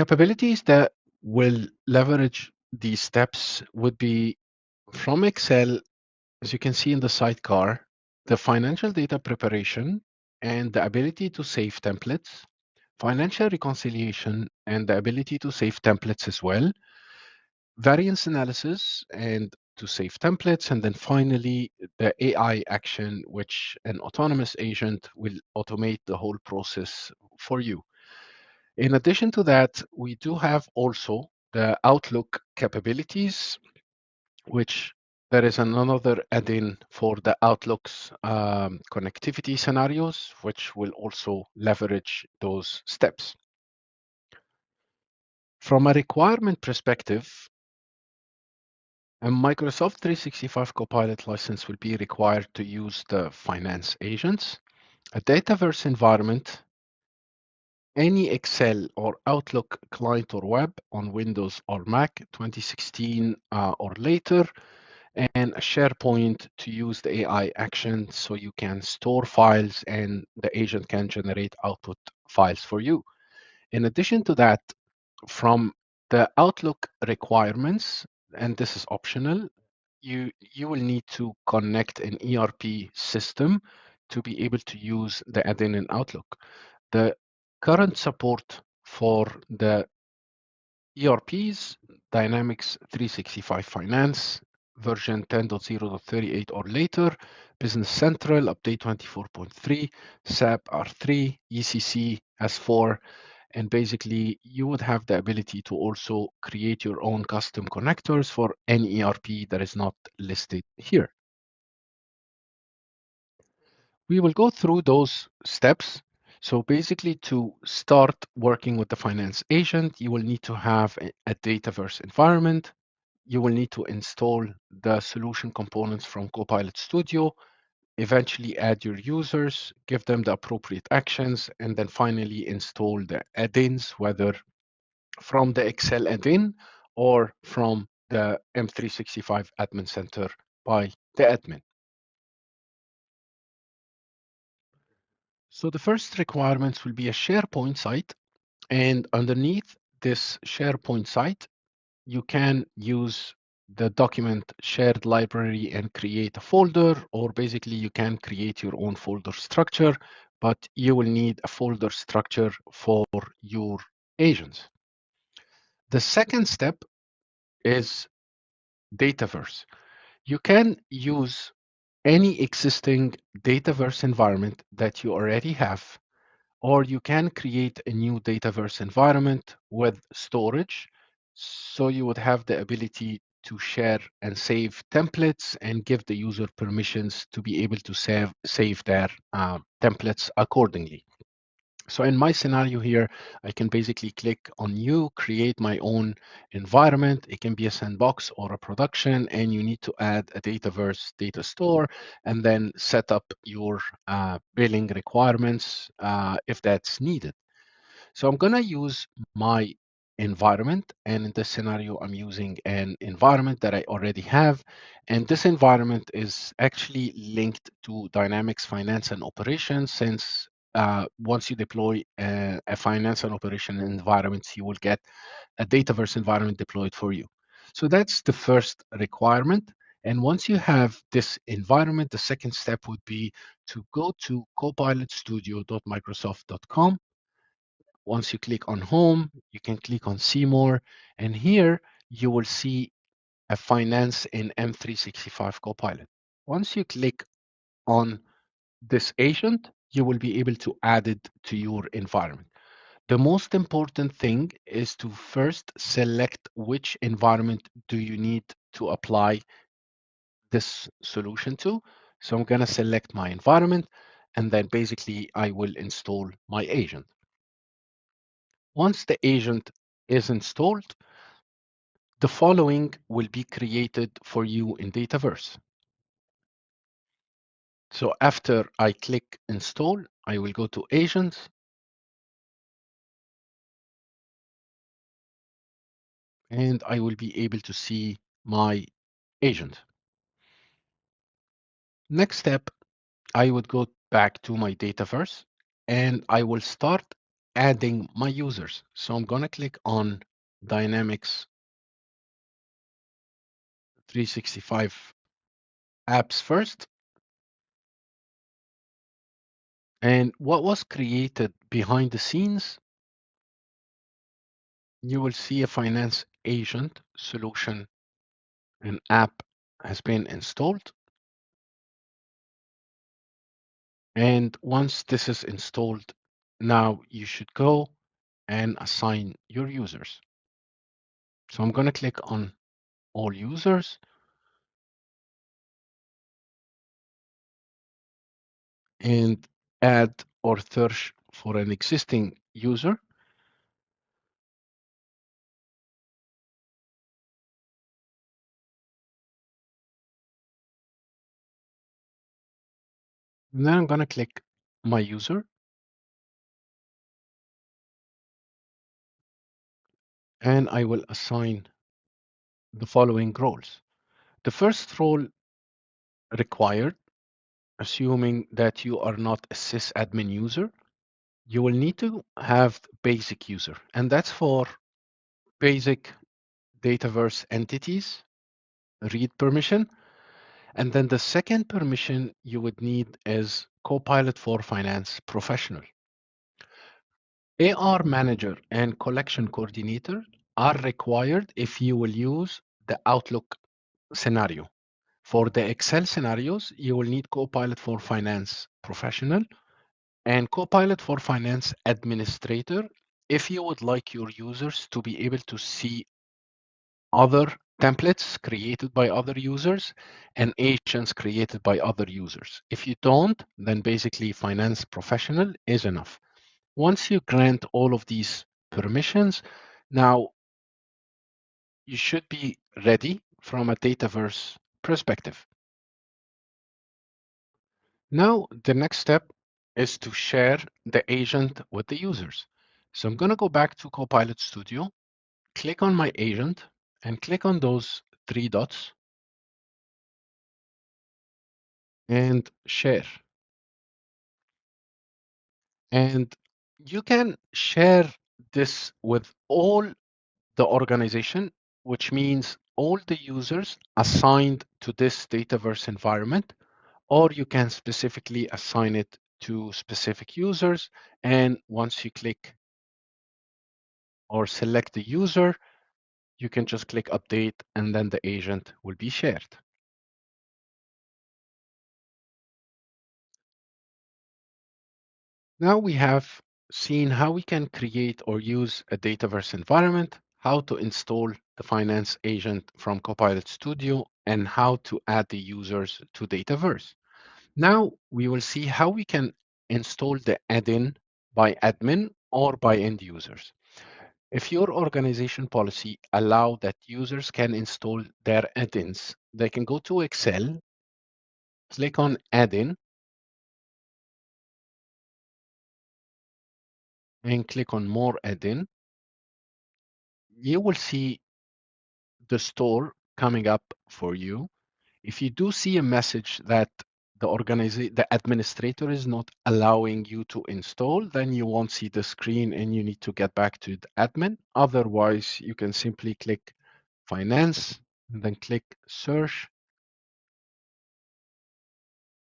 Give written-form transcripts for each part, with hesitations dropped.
Capabilities that will leverage these steps would be from Excel, as you can see in the sidecar, the financial data preparation and the ability to save templates, financial reconciliation and the ability to save templates as well, variance analysis and to save templates, and then finally the AI action, which an autonomous agent will automate the whole process for you. In addition to that, we do have also the Outlook capabilities, which there is another add-in for the Outlook's connectivity scenarios, which will also leverage those steps. From a requirement perspective, a Microsoft 365 Copilot license will be required to use the finance agents, a Dataverse environment, any Excel or Outlook client or web on Windows or Mac 2016 or later, and a SharePoint to use the AI action so you can store files and the agent can generate output files for you. In addition to that, from the Outlook requirements, and this is optional, you will need to connect an ERP system to be able to use the add-in in Outlook. The current support for the ERPs, Dynamics 365 Finance, version 10.0.38 or later, Business Central, update 24.3, SAP R3, ECC S4, and basically you would have the ability to also create your own custom connectors for any ERP that is not listed here. We will go through those steps. So basically, to start working with the finance agent, you will need to have a Dataverse environment. You will need to install the solution components from Copilot Studio, eventually add your users, give them the appropriate actions, and then finally install the add-ins, whether from the Excel add-in or from the M365 Admin Center by the admin. So the first requirements will be a SharePoint site, and underneath this SharePoint site, you can use the document shared library and create a folder, or basically you can create your own folder structure, but you will need a folder structure for your agents. The second step is Dataverse. You can use any existing Dataverse environment that you already have, or you can create a new Dataverse environment with storage. So you would have the ability to share and save templates and give the user permissions to be able to save their templates accordingly. So in my scenario here, I can basically click on new, create my own environment. It can be a sandbox or a production, and you need to add a Dataverse data store and then set up your billing requirements if that's needed. So I'm going to use my environment. And in this scenario, I'm using an environment that I already have. And this environment is actually linked to Dynamics Finance and Operations, since once you deploy a finance and operation environment, you will get a Dataverse environment deployed for you. So that's the first requirement. And once you have this environment, the second step would be to go to copilotstudio.microsoft.com. Once you click on Home, you can click on See More, and here you will see a Finance in M365 Copilot. Once you click on this agent, you will be able to add it to your environment. The most important thing is to first select which environment do you need to apply this solution to. So I'm going to select my environment, and then basically I will install my agent. Once the agent is installed, the following will be created for you in Dataverse. So after I click install, I will go to agents, and I will be able to see my agent. Next step, I would go back to my Dataverse, and I will start adding my users. So I'm going to click on Dynamics 365 apps first. And what was created behind the scenes, you will see a finance agent solution, an app has been installed. And once this is installed, now you should go and assign your users. So I'm going to click on all users and add or search for an existing user. And then I'm going to click my user and I will assign the following roles. The first role required, assuming that you are not a sysadmin user, you will need to have basic user, and that's for basic Dataverse entities, read permission. And then the second permission you would need is Copilot for Finance Professional. AR Manager and Collection Coordinator are required if you will use the Outlook scenario. For the Excel scenarios, you will need Copilot for Finance Professional and Copilot for Finance Administrator if you would like your users to be able to see other templates created by other users and agents created by other users. If you don't, then basically Finance Professional is enough. Once you grant all of these permissions, now you should be ready from a Dataverse perspective. Now, the next step is to share the agent with the users. So I'm going to go back to Copilot Studio, click on my agent, and click on those three dots and share. And you can share this with all the organization, which means all the users assigned to this Dataverse environment, or you can specifically assign it to specific users. And once you click or select the user, you can just click update and then the agent will be shared. Now we have seen how we can create or use a Dataverse environment, how to install the finance agent from Copilot Studio, and how to add the users to Dataverse. Now we will see how we can install the add-in by admin or by end users. If your organization policy allow that users can install their add-ins, they can go to Excel, click on add-in, and click on more add-in. You will see the store coming up for you. If you do see a message that the administrator is not allowing you to install, then you won't see the screen and you need to get back to the admin. Otherwise, you can simply click finance and then click search.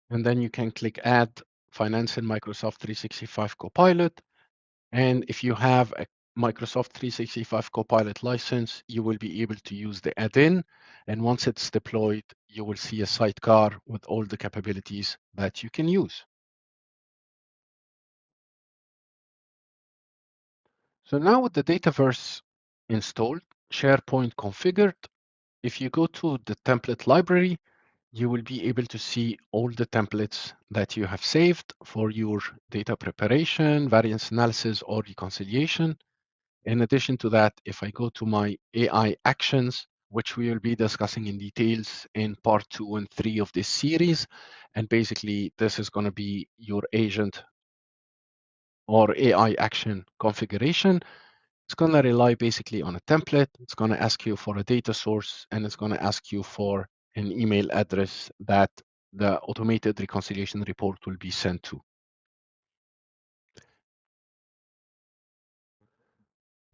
And then you can click add finance in Microsoft 365 Copilot. And if you have a Microsoft 365 Copilot license, you will be able to use the add-in. And once it's deployed, you will see a sidecar with all the capabilities that you can use. So now with the Dataverse installed, SharePoint configured, if you go to the template library, you will be able to see all the templates that you have saved for your data preparation, variance analysis, or reconciliation. In addition to that, if I go to my AI actions, which we will be discussing in details in part 2 and 3 of this series, and basically this is going to be your agent or AI action configuration. It's going to rely basically on a template. It's going to ask you for a data source, and it's going to ask you for an email address that the automated reconciliation report will be sent to.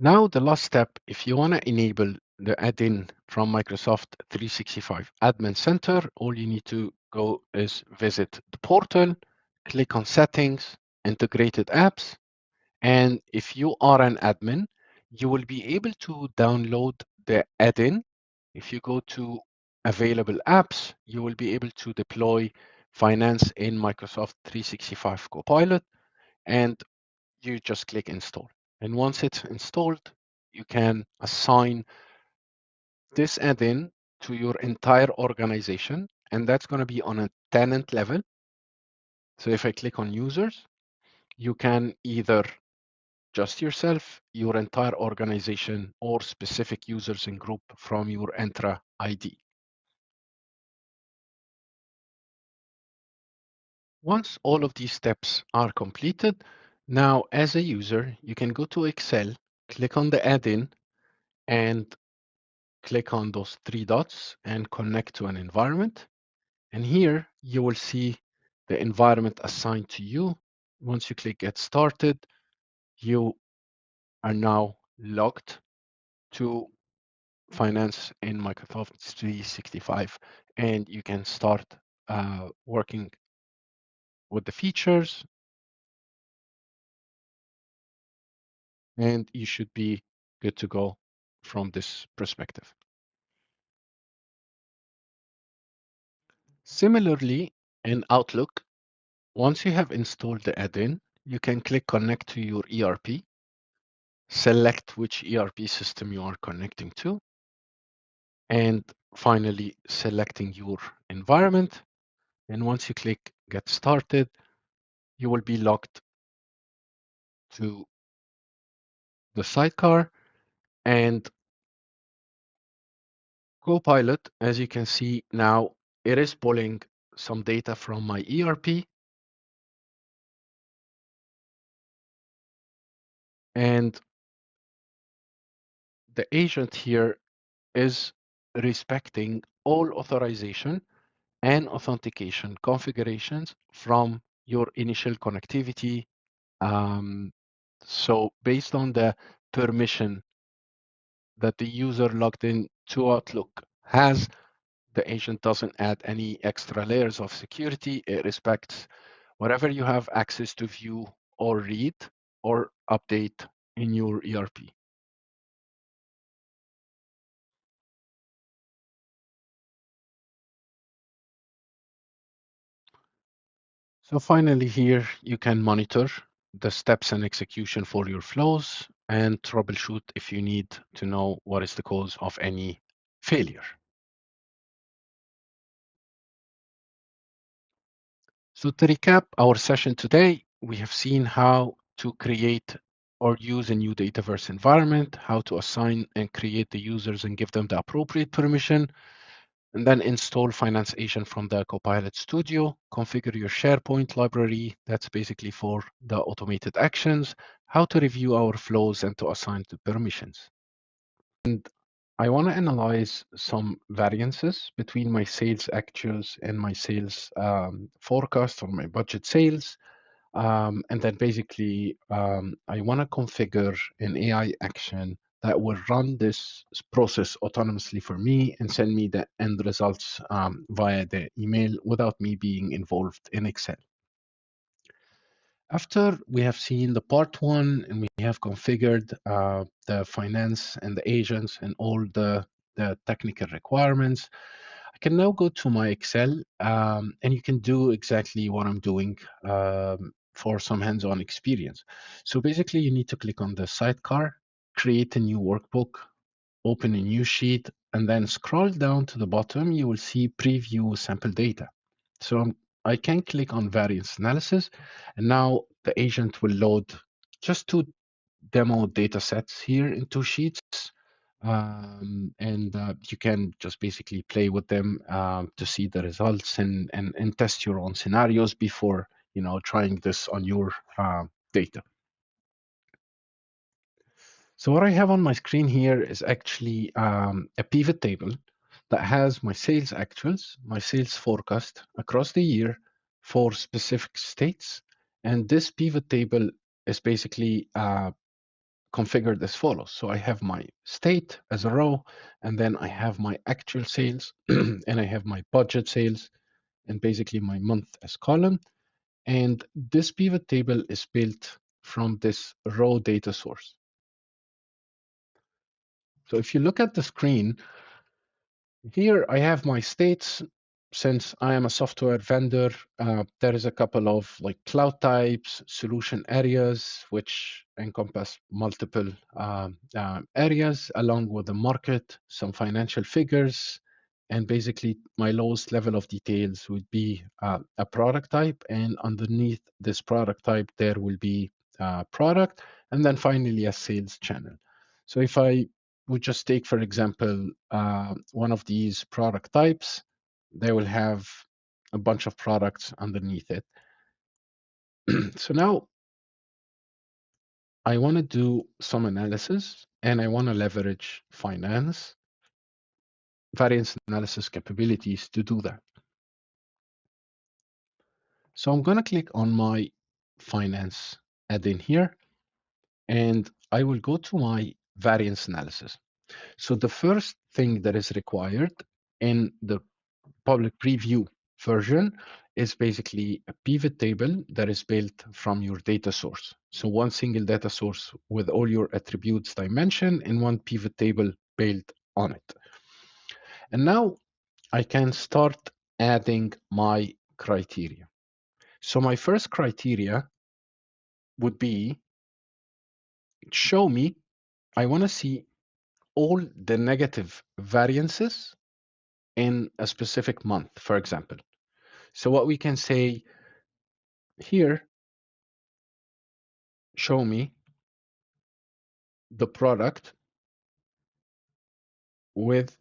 Now, the last step, if you want to enable the add-in from Microsoft 365 Admin Center, all you need to go is visit the portal, click on Settings, Integrated Apps, and if you are an admin, you will be able to download the add-in. If you go to Available Apps, you will be able to deploy Finance in Microsoft 365 Copilot, and you just click Install. And once it's installed, you can assign this add-in to your entire organization, and that's going to be on a tenant level. So if I click on Users, you can either just yourself, your entire organization, or specific users and group from your Entra ID. Once all of these steps are completed, now as a user, you can go to Excel, click on the add-in, and click on those three dots and connect to an environment. And here you will see the environment assigned to you. Once you click Get Started, you are now logged to Finance in Microsoft 365, and you can start working with the features, and you should be good to go from this perspective. Similarly, in Outlook, once you have installed the add-in, you can click Connect to your ERP, select which ERP system you are connecting to, and finally selecting your environment. And once you click Get Started, you will be logged to the sidecar, and Copilot, as you can see now, it is pulling some data from my ERP, and the agent here is respecting all authorization and authentication configurations from your initial connectivity. So based on the permission that the user logged in to Outlook has, the agent doesn't add any extra layers of security. It respects whatever you have access to view or read or update in your ERP. So finally here, you can monitor the steps and execution for your flows and troubleshoot if you need to know what is the cause of any failure. So to recap our session today, we have seen how to create or use a new Dataverse environment, how to assign and create the users and give them the appropriate permission, and then install Finance Agent from the Copilot Studio, configure your SharePoint library, that's basically for the automated actions, how to review our flows and to assign the permissions. And I want to analyze some variances between my sales actuals and my sales forecast or my budget sales. And then basically, I want to configure an AI action that will run this process autonomously for me and send me the end results via the email without me being involved in Excel. After we have seen the part one and we have configured the finance and the agents and all the technical requirements, I can now go to my Excel and you can do exactly what I'm doing for some hands-on experience. So basically you need to click on the sidecar, create a new workbook, open a new sheet, and then scroll down to the bottom, you will see preview sample data. So I can click on variance analysis, and now the agent will load just two demo data sets here in two sheets. And you can just basically play with them to see the results and test your own scenarios before trying this on your data. So what I have on my screen here is actually a pivot table that has my sales actuals, my sales forecast across the year for specific states. And this pivot table is basically configured as follows. So I have my state as a row, and then I have my actual sales, and I have my budget sales, and basically my month as column. And this pivot table is built from this raw data source. So if you look at the screen, here I have my states. Since I am a software vendor, there is a couple of like cloud types, solution areas, which encompass multiple areas, along with the market, some financial figures, and basically my lowest level of details would be a product type, and underneath this product type there will be product, and then finally a sales channel. So if I would just take, for example, one of these product types, they will have a bunch of products underneath it. So now I want to do some analysis, and I want to leverage finance variance analysis capabilities to do that. So I'm going to click on my finance add-in here, and I will go to my variance analysis. So the first thing that is required in the public preview version is basically a pivot table that is built from your data source. So one single data source with all your attributes dimension and one pivot table built on it. And now I can start adding my criteria. So my first criteria would be, show me, I want to see all the negative variances in a specific month, for example. So what we can say here, show me the product with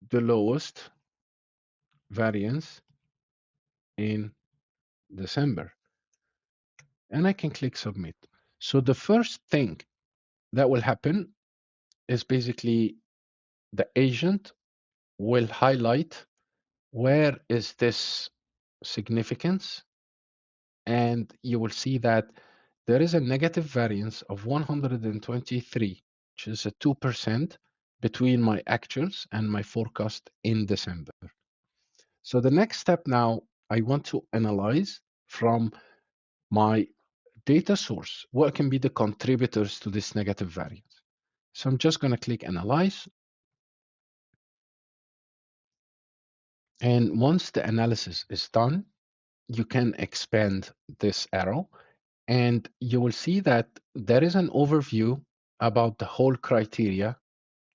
the lowest variance in December. And I can click submit. So the first thing that will happen is basically the agent will highlight where is this significance, and you will see that there is a negative variance of 123, which is a 2% between my actuals and my forecast in December. So the next step now, I want to analyze from my data source what can be the contributors to this negative variance. So I'm just going to click Analyze. And once the analysis is done, you can expand this arrow, and you will see that there is an overview about the whole criteria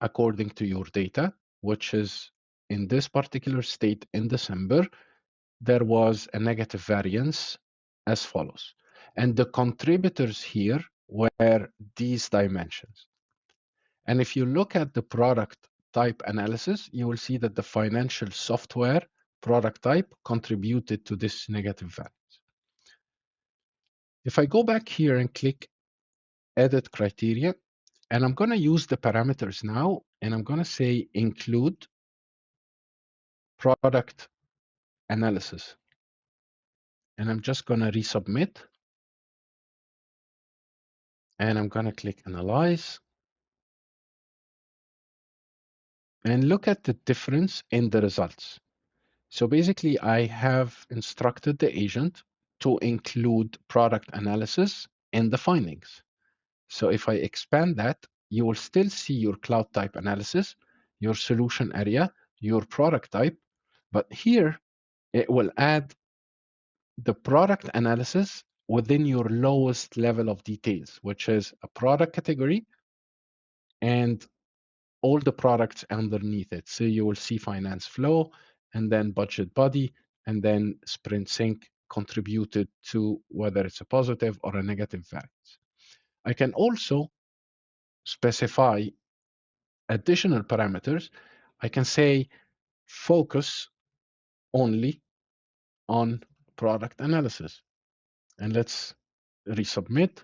according to your data, which is in this particular state in December, there was a negative variance as follows. And the contributors here were these dimensions. And if you look at the product type analysis, you will see that the financial software product type contributed to this negative variance. If I go back here and click Edit Criteria, and I'm going to use the parameters now, and I'm going to say include product analysis. And I'm just going to resubmit. And I'm going to click Analyze. And look at the difference in the results. So basically, I have instructed the agent to include product analysis in the findings. So if I expand that, you will still see your cloud type analysis, your solution area, your product type, but here it will add the product analysis within your lowest level of details, which is a product category and all the products underneath it. So you will see finance flow and then budget body and then sprint sync contributed to whether it's a positive or a negative variance. I can also specify additional parameters. I can say focus only on product analysis. And let's resubmit.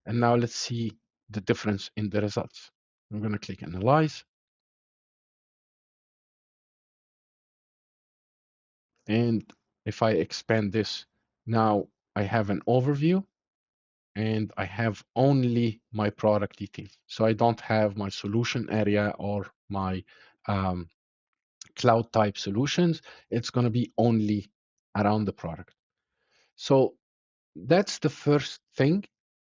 And now let's see the difference in the results. I'm going to click Analyze. And if I expand this, now I have an overview. and I have only my product details. So I don't have my solution area or my um, cloud type solutions. It's going to be only around the product. So that's the first thing.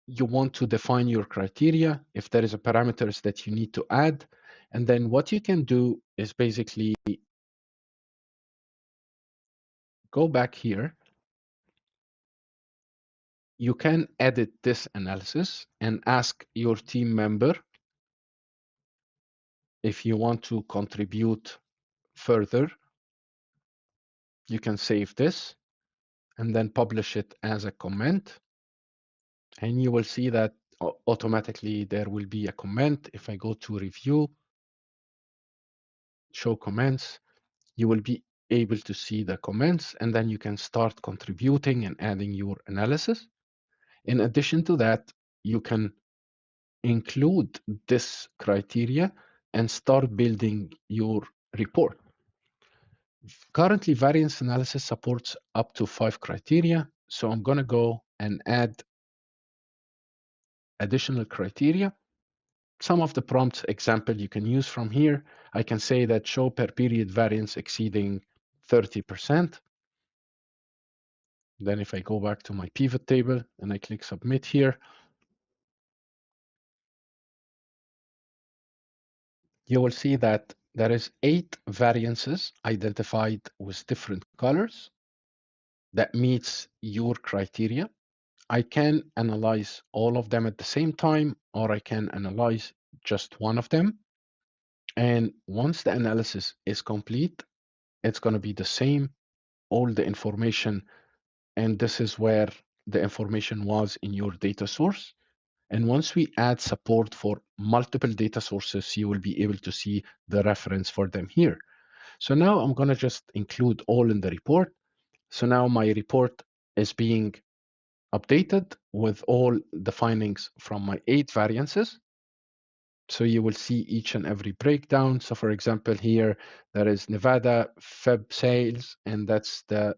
You want to define your criteria, if there is a parameters that you need to add. And then what you can do is basically go back here. You can edit this analysis and ask your team member if you want to contribute further. You can save this and then publish it as a comment. And you will see that automatically there will be a comment. If I go to review, show comments, you will be able to see the comments, and then you can start contributing and adding your analysis. In addition to that, you can include this criteria and start building your report. Currently, variance analysis supports up to 5 criteria. So I'm going to go and add additional criteria. Some of the prompts example you can use from here. I can say that show per period variance exceeding 30%. Then if I go back to my pivot table and I click submit here, you will see that there is 8 variances identified with different colors that meets your criteria. I can analyze all of them at the same time, or I can analyze just one of them. And once the analysis is complete, it's going to be the same, all the information. And this is where the information was in your data source. And once we add support for multiple data sources, you will be able to see the reference for them here. So now I'm going to just include all in the report. So now my report is being updated with all the findings from my 8 variances. So you will see each and every breakdown. So for example, here there is Nevada Feb sales, and that's the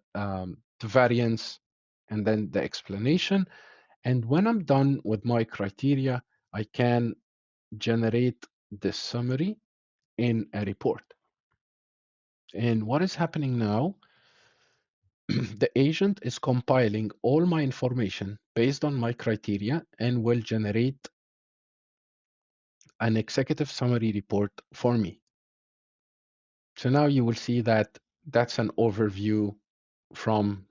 variance, and then the explanation. And when I'm done with my criteria, I can generate the summary in a report. And what is happening now, the agent is compiling all my information based on my criteria and will generate an executive summary report for me. So now you will see that that's an overview from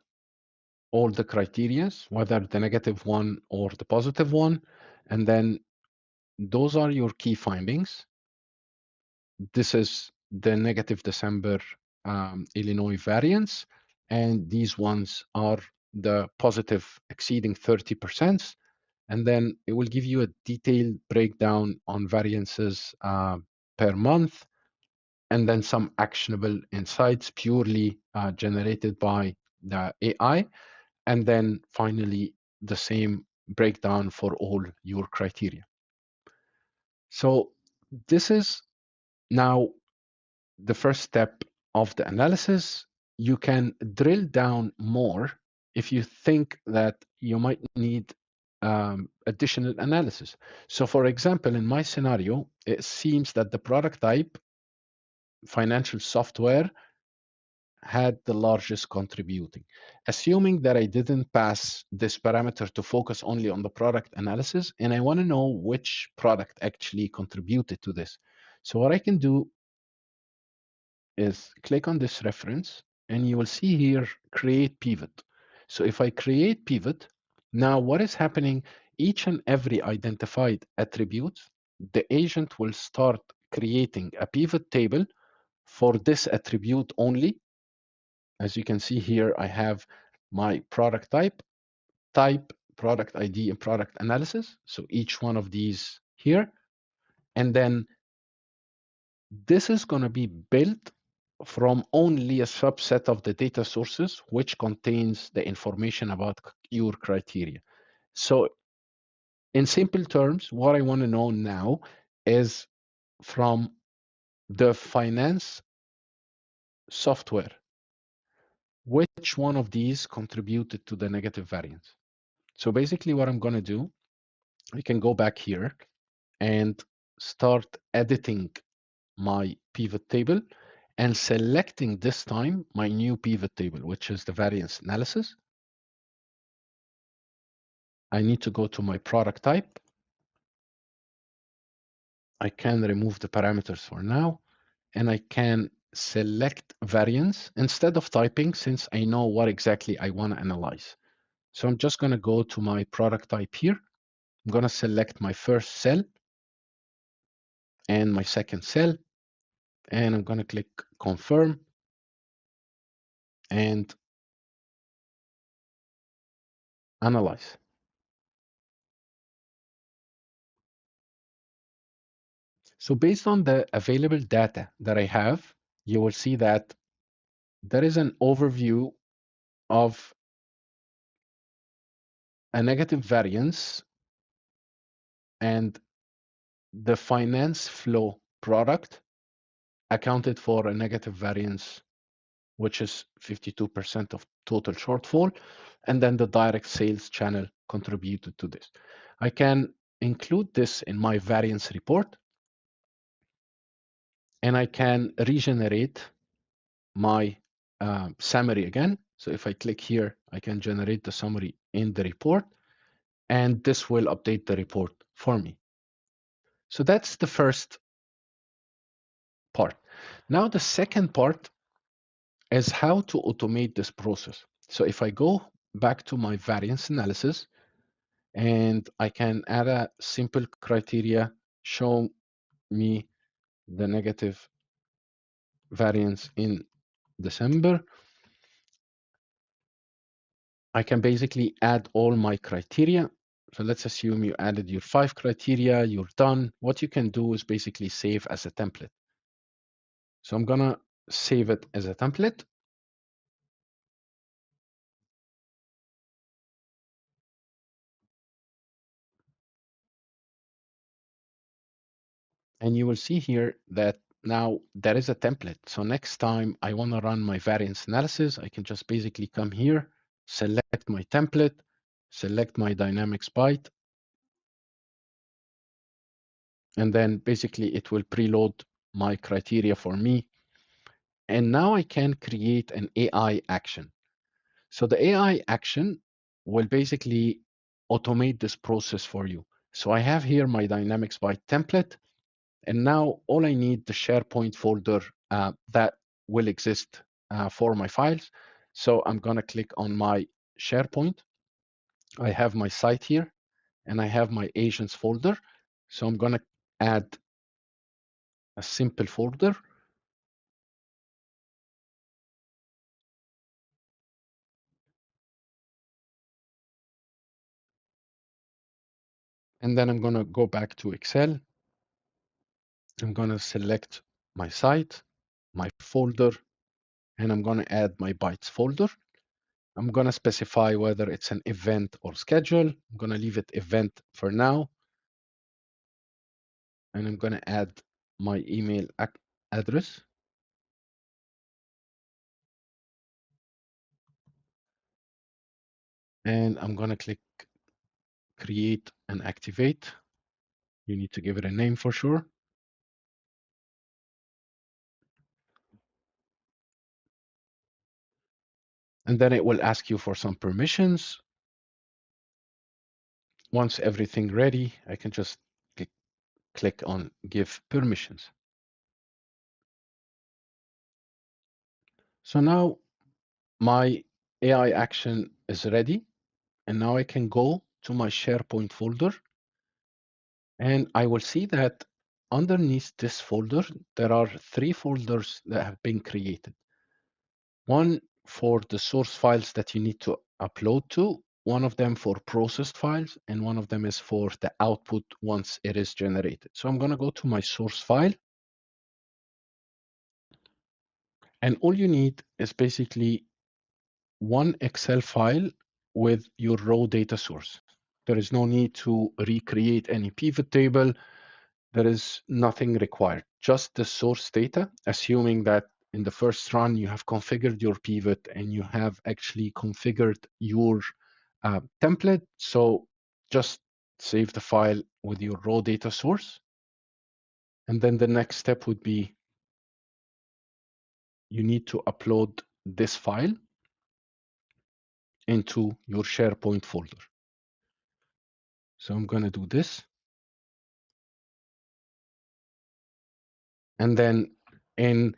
all the criterias, whether the negative one or the positive one. And then those are your key findings. This is the negative December Illinois variance, and these ones are the positive exceeding 30%. And then it will give you a detailed breakdown on variances per month, and then some actionable insights purely generated by the AI. And then finally, the same breakdown for all your criteria. So this is now the first step of the analysis. You can drill down more if you think that you might need additional analysis. So for example, in my scenario, it seems that the product type, financial software, had the largest contributing. Assuming that I didn't pass this parameter to focus only on the product analysis, and I want to know which product actually contributed to this. So what I can do is click on this reference, and you will see here, create pivot. So if I create pivot, now what is happening, each and every identified attribute, the agent will start creating a pivot table for this attribute only. As you can see here, I have my product type, product ID, and product analysis. So each one of these here. And then this is going to be built from only a subset of the data sources, which contains the information about your criteria. So in simple terms, what I want to know now is from the finance software, which one of these contributed to the negative variance? So basically what I'm going to do, I can go back here and start editing my pivot table and selecting this time my new pivot table, which is the variance analysis. I need to go to my product type. I can remove the parameters for now, and I can select variance instead of typing, since I know what exactly I want to analyze. So I'm just going to go to my product type here. I'm going to select my first cell and my second cell, and I'm going to click confirm and analyze. So based on the available data that I have, you will see that there is an overview of a negative variance and the finance flow product accounted for a negative variance, which is 52% of total shortfall. And then the direct sales channel contributed to this. I can include this in my variance report, and I can regenerate my summary again. So if I click here, I can generate the summary in the report, and this will update the report for me. So that's the first part. Now the second part is how to automate this process. So if I go back to my variance analysis, and I can add a simple criteria, show me the negative variance in December. I can basically add all my criteria. So let's assume you added your 5 criteria, you're done. What you can do is basically save as a template. So I'm gonna save it as a template. And you will see here that now there is a template. So next time I want to run my variance analysis, I can just basically come here, select my template, select my dynamics byte, and then basically it will preload my criteria for me. And now I can create an AI action. So the AI action will basically automate this process for you. So I have here my dynamics byte template. And now all I need the SharePoint folder that will exist for my files. So I'm going to click on my SharePoint. I have my site here, and I have my agents folder. So I'm going to add a simple folder. And then I'm going to go back to Excel. I'm going to select my site, my folder, and I'm going to add my bytes folder. I'm going to specify whether it's an event or schedule. I'm going to leave it event for now. And I'm going to add my email address. And I'm going to click create and activate. You need to give it a name for sure. And then it will ask you for some permissions. Once everything ready, I can just click on give permissions. So now my AI action is ready. And now I can go to my SharePoint folder, and I will see that underneath this folder, there are 3 folders that have been created. One for the source files that you need to upload to, one of them for processed files, and one of them is for the output once it is generated. So I'm going to go to my source file. And all you need is basically one Excel file with your raw data source. There is no need to recreate any pivot table. There is nothing required, just the source data, assuming that in the first run you have configured your pivot and you have actually configured your template. So just save the file with your raw data source. And then the next step would be you need to upload this file into your SharePoint folder. So I'm going to do this. And then in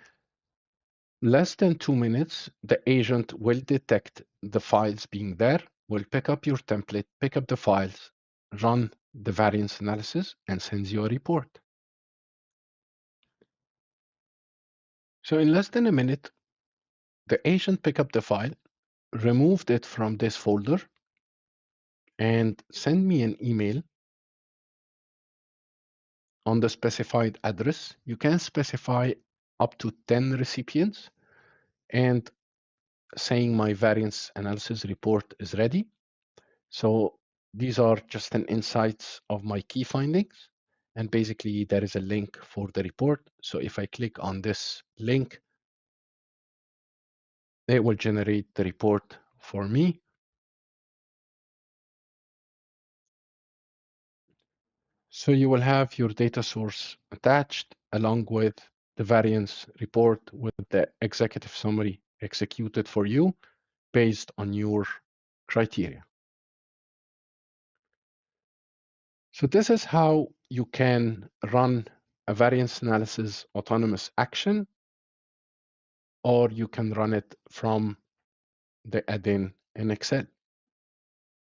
less than 2 minutes, the agent will detect the files being there, will pick up your template, pick up the files, run the variance analysis, and sends you a report. So in less than a minute, the agent picked up the file, removed it from this folder, and send me an email on the specified address. You can specify up to 10 recipients and saying my variance analysis report is ready. So these are just an insights of my key findings. And basically there is a link for the report. So if I click on this link, it will generate the report for me. So you will have your data source attached along with the variance report with the executive summary executed for you based on your criteria. So this is how you can run a variance analysis autonomous action, or you can run it from the add-in in Excel.